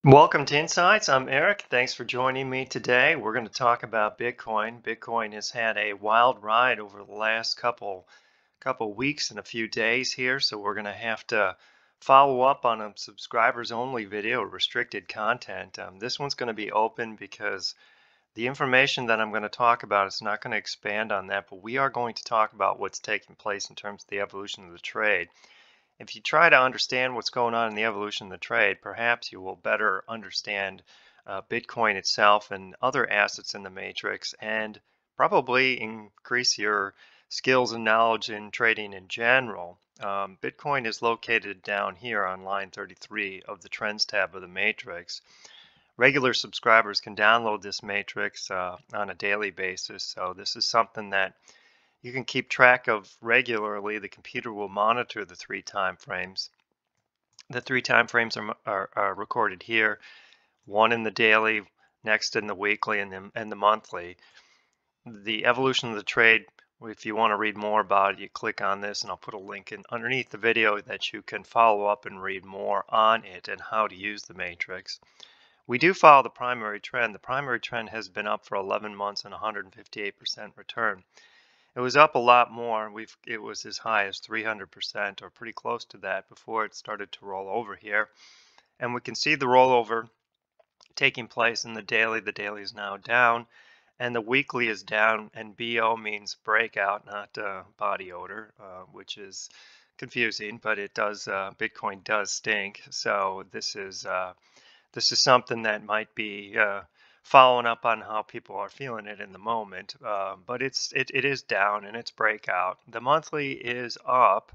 Welcome to Insights. I'm Eric. Thanks for joining me today. We're going to talk about Bitcoin. Bitcoin has had a wild ride over the last couple weeks and a few days here, so we're going to have to follow up on a subscribers only video, restricted content. This one's going to be open because the information that I'm going to talk about is not going to expand on that, but we are going to talk about what's taking place in terms of the evolution of the trade. If you try to understand what's going on in the evolution of the trade, perhaps you will better understand Bitcoin itself and other assets in the matrix, and probably increase your skills and knowledge in trading in general. Bitcoin is located down here on line 33 of the Trends tab of the matrix. Regular subscribers can download this matrix on a daily basis, so this is something that you can keep track of regularly. The computer will monitor the three time frames. The three time frames are recorded here, one in the daily, next in the weekly, and the monthly. The evolution of the trade, if you want to read more about it, you click on this and I'll put a link in underneath the video that you can follow up and read more on it and how to use the matrix. We do follow the primary trend. The primary trend has been up for 11 months and 158% return. It was up a lot more. It was as high as 300% or pretty close to that before it started to roll over here. And we can see the rollover taking place in the daily. The daily is now down and the weekly is down, and BO means breakout, not body odor, which is confusing, but it does, Bitcoin does stink. So this is something that might be following up on how people are feeling it in the moment. But it is down and it's breakout. The monthly is up,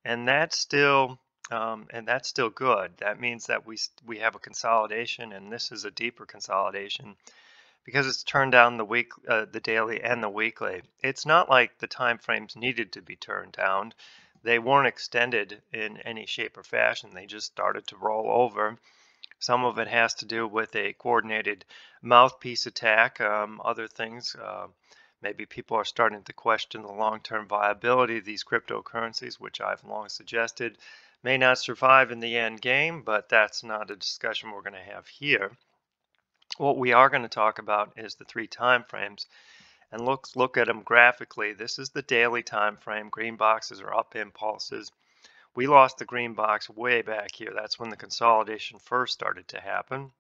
and that's still good. That means that we have a consolidation, and this is a deeper consolidation because it's turned down the daily and the weekly. It's not like the time frames needed to be turned down. They weren't extended in any shape or fashion. They just started to roll over. Some of it has to do with a coordinated mouthpiece attack. Other things, maybe people are starting to question the long-term viability of these cryptocurrencies, which I've long suggested may not survive in the end game, but that's not a discussion we're going to have here. What we are going to talk about is the three time frames, and look at them graphically. This is the daily time frame. Green boxes are up impulses. We lost the green box way back here. That's when the consolidation first started to happen.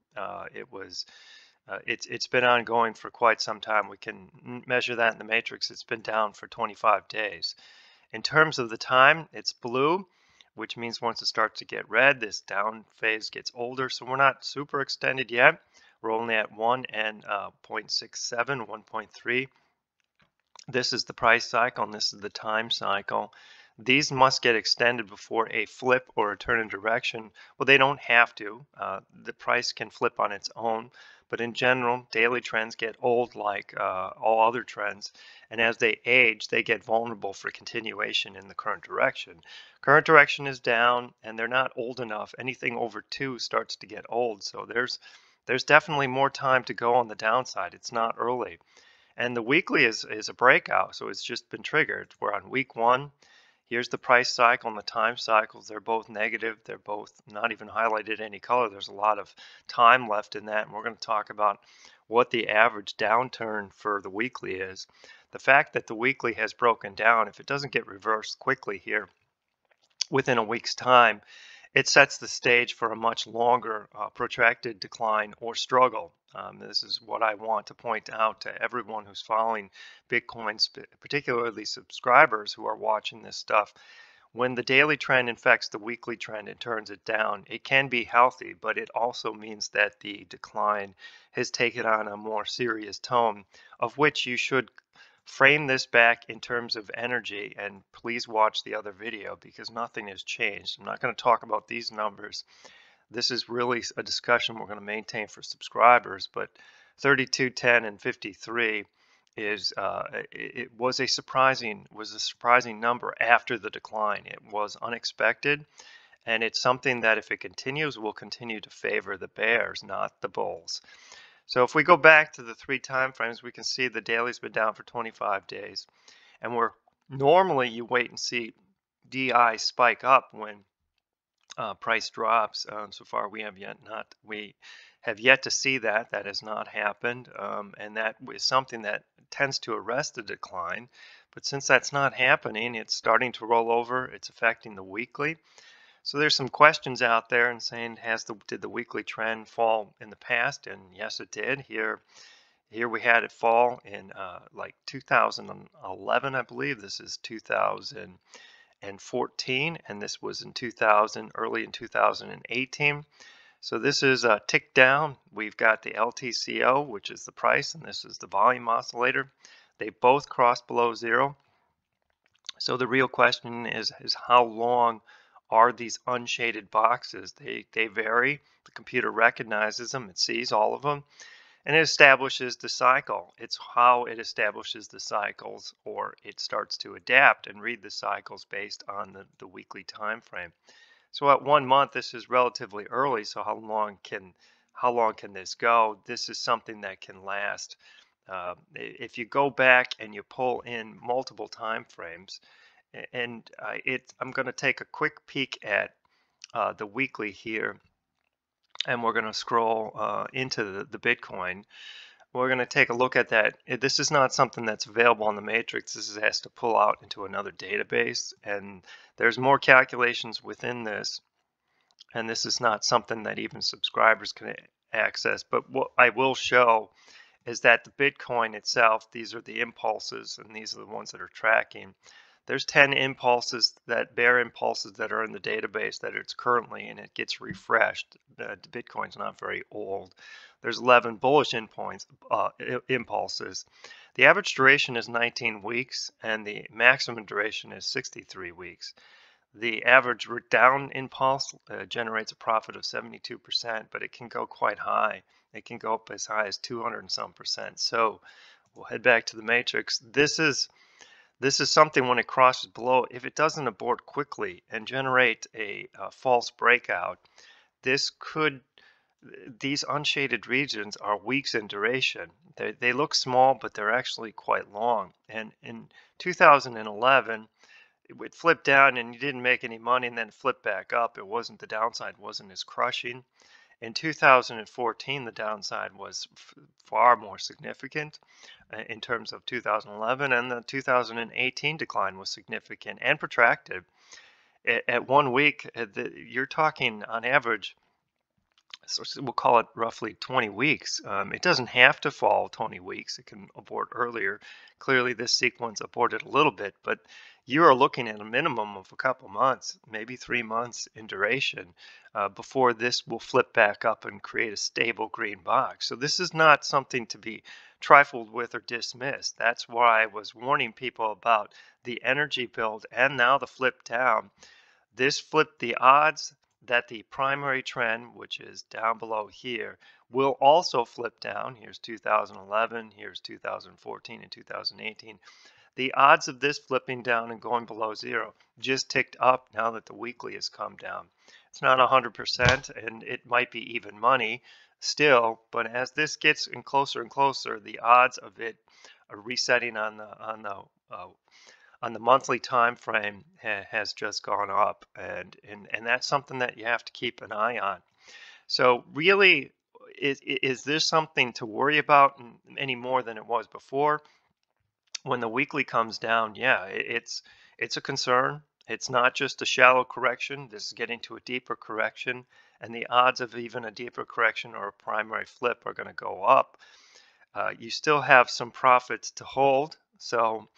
It's been ongoing for quite some time. We can measure that in the matrix. It's been down for 25 days. In terms of the time, it's blue, which means once it starts to get red, this down phase gets older. So we're not super extended yet. We're only at 1 and 0.67, 1.3. This is the price cycle, and this is the time cycle. These must get extended before a flip or a turn in direction. Well, they don't have to. The price can flip on its own, but in general, daily trends get old like all other trends, and as they age, they get vulnerable for continuation in the current direction. Current direction is down, and they're not old enough. Anything over 2 starts to get old, so there's definitely more time to go on the downside. It's not early. And the weekly is a breakout, so it's just been triggered. We're on week 1. Here's the price cycle and the time cycles. They're both negative. They're both not even highlighted any color. There's a lot of time left in that, and we're going to talk about what the average downturn for the weekly is. The fact that the weekly has broken down, if it doesn't get reversed quickly here within a week's time, it sets the stage for a much longer protracted decline or struggle. This is what I want to point out to everyone who's following Bitcoin, particularly subscribers who are watching this stuff. When the daily trend infects the weekly trend and turns it down, it can be healthy, but it also means that the decline has taken on a more serious tone, of which you should frame this back in terms of energy. And please watch the other video because nothing has changed. I'm not going to talk about these numbers. This is really a discussion we're going to maintain for subscribers, but 32, 10, and 53 is it was a surprising number after the decline. It was unexpected, and it's something that if it continues will continue to favor the bears, not the bulls. So if we go back to the 3 time frames, we can see the daily's been down for 25 days. And normally you wait and see DI spike up when price drops. So far, we have yet to see that. That has not happened, and that is something that tends to arrest the decline. But since that's not happening, it's starting to roll over. It's affecting the weekly. So there's some questions out there and saying, did the weekly trend fall in the past? And yes, it did. Here we had it fall in like 2011, I believe. This is 2014, and this was in 2000, early in 2018. So this is a tick down. We've got the LTCO, which is the price, and this is the volume oscillator. They both crossed below zero. So the real question is how long are these unshaded boxes? They vary. The computer recognizes them. It sees all of them. And it establishes the cycle. It's how it establishes the cycles, or it starts to adapt and read the cycles based on the weekly time frame. So at 1 month, this is relatively early. So how long can this go? This is something that can last. If you go back and you pull in multiple time frames, and I'm going to take a quick peek at the weekly here, and we're going to scroll into the Bitcoin. We're going to take a look at that. This is not something that's available on the matrix. This has to pull out into another database, and there's more calculations within this, and this is not something that even subscribers can access. But what I will show is that the Bitcoin itself, these are the impulses, and these are the ones that are tracking. There's 10 impulses, bear impulses that are in the database that it's currently, and it gets refreshed. The Bitcoin's not very old. There's 11 bullish impulses. The average duration is 19 weeks, and the maximum duration is 63 weeks. The average down impulse generates a profit of 72%, but it can go quite high. It can go up as high as 200 and some percent. So we'll head back to the matrix. This is something when it crosses below, if it doesn't abort quickly and generate a false breakout, these unshaded regions are weeks in duration. They look small, but they're actually quite long. And in 2011, it flipped down and you didn't make any money, and then flipped back up. The downside wasn't as crushing. In 2014, the downside was far more significant in terms of 2011, and the 2018 decline was significant and protracted. At 1 week, you're talking on average, so we'll call it roughly 20 weeks. It doesn't have to fall 20 weeks. It can abort earlier. Clearly, this sequence aborted a little bit, but you are looking at a minimum of a couple months, maybe 3 months in duration, before this will flip back up and create a stable green box. So this is not something to be trifled with or dismissed. That's why I was warning people about the energy build and now the flip down. This flipped the odds that the primary trend, which is down below here, will also flip down. Here's 2011, here's 2014 and 2018. The odds of this flipping down and going below zero just ticked up now that the weekly has come down. It's not 100%, and it might be even money still, but as this gets in closer and closer, the odds of it resetting on the monthly time frame has just gone up, and that's something that you have to keep an eye on. So really, is this something to worry about any more than it was before? When the weekly comes down, yeah, it's a concern. It's not just a shallow correction. This is getting to a deeper correction, and the odds of even a deeper correction or a primary flip are going to go up. You still have some profits to hold. So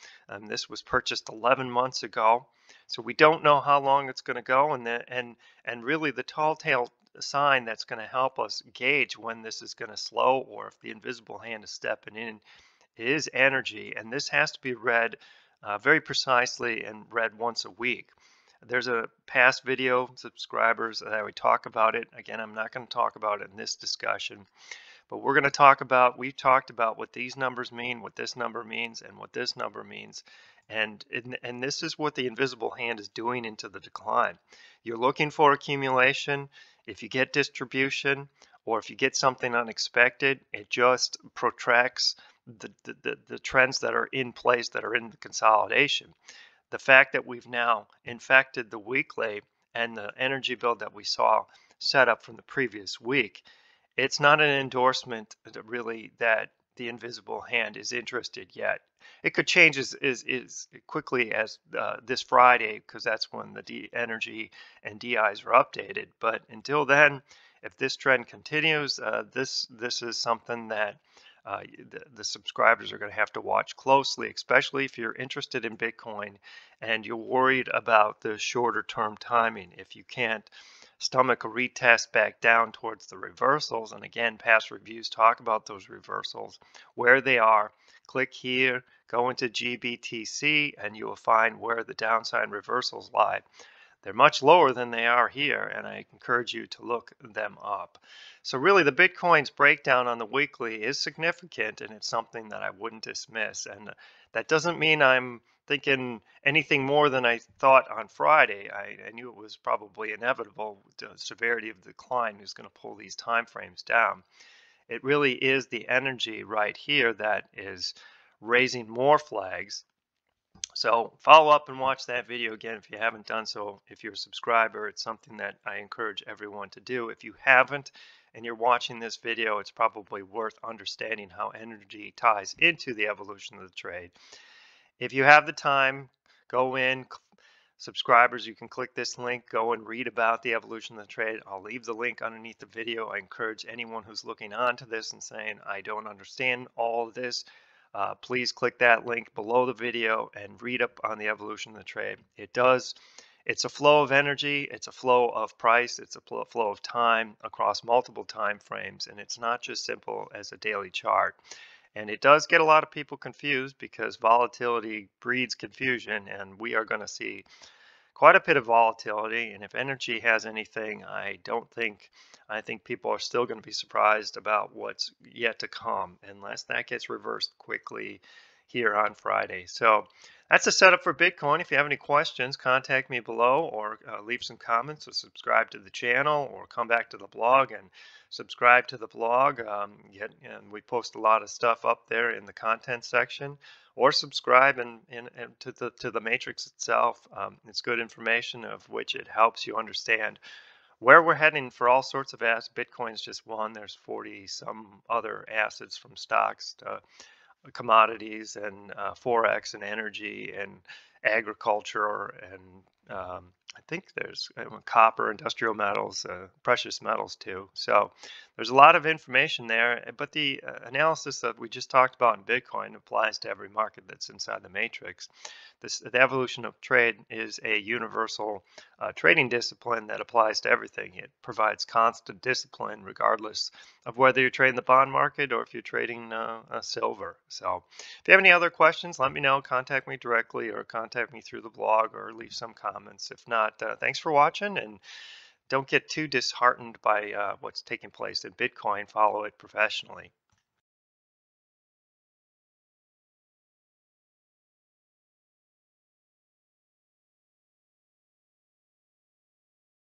this was purchased 11 months ago. So we don't know how long it's going to go, and really the tall tale sign that's going to help us gauge when this is going to slow or if the invisible hand is stepping in is energy, and this has to be read very precisely and read once a week. There's a past video, subscribers, that we talk about it. Again, I'm not going to talk about it in this discussion. But we're going to talk about, we've talked about what these numbers mean, what this number means, and what this number means. And this is what the invisible hand is doing into the decline. You're looking for accumulation. If you get distribution, or if you get something unexpected, it just protracts the trends that are in place, that are in the consolidation. The fact that we've now infected the weekly and the energy bill that we saw set up from the previous week, it's not an endorsement that really that the invisible hand is interested yet. It could change as quickly as this Friday, because that's when the energy and DIs are updated. But until then, if this trend continues, this is something that the subscribers are going to have to watch closely, especially if you're interested in Bitcoin and you're worried about the shorter term timing. If you can't stomach a retest back down towards the reversals, and again, past reviews talk about those reversals, where they are, click here, go into GBTC, and you will find where the downside reversals lie. They're much lower than they are here, and I encourage you to look them up. So really, the Bitcoin's breakdown on the weekly is significant, and it's something that I wouldn't dismiss. And that doesn't mean I'm thinking anything more than I thought on Friday. I knew it was probably inevitable. The severity of the decline is going to pull these time frames down. It really is the energy right here that is raising more flags. So follow up and watch that video again if you haven't done so. If you're a subscriber, it's something that I encourage everyone to do. If you haven't and you're watching this video, it's probably worth understanding how energy ties into the evolution of the trade. If you have the time, go in, subscribers, you can click this link, go and read about the evolution of the trade. I'll leave the link underneath the video. I encourage anyone who's looking onto this and saying, I don't understand all of this, please click that link below the video and read up on the evolution of the trade. It's a flow of energy, it's a flow of price, it's a flow of time across multiple time frames, and it's not just simple as a daily chart. And it does get a lot of people confused because volatility breeds confusion, and we are going to see quite a bit of volatility. And if energy has anything, I think people are still going to be surprised about what's yet to come unless that gets reversed quickly here on Friday. So that's a setup for Bitcoin. If you have any questions, contact me below, or leave some comments, or subscribe to the channel, or come back to the blog and subscribe to the blog. And we post a lot of stuff up there in the content section, or subscribe and to the matrix itself. It's good information of which it helps you understand where we're heading for all sorts of assets. Bitcoin is just one. There's 40 some other assets, from stocks to commodities and forex and energy and agriculture, and I think there's copper, industrial metals, precious metals too. So there's a lot of information there, but the analysis that we just talked about in Bitcoin applies to every market that's inside the matrix. The evolution of trade is a universal trading discipline that applies to everything. It provides constant discipline regardless of whether you're trading the bond market or if you're trading silver. So if you have any other questions, let me know. Contact me directly or contact me through the blog or leave some comments. If not, thanks for watching, and don't get too disheartened by what's taking place in Bitcoin. Follow it professionally.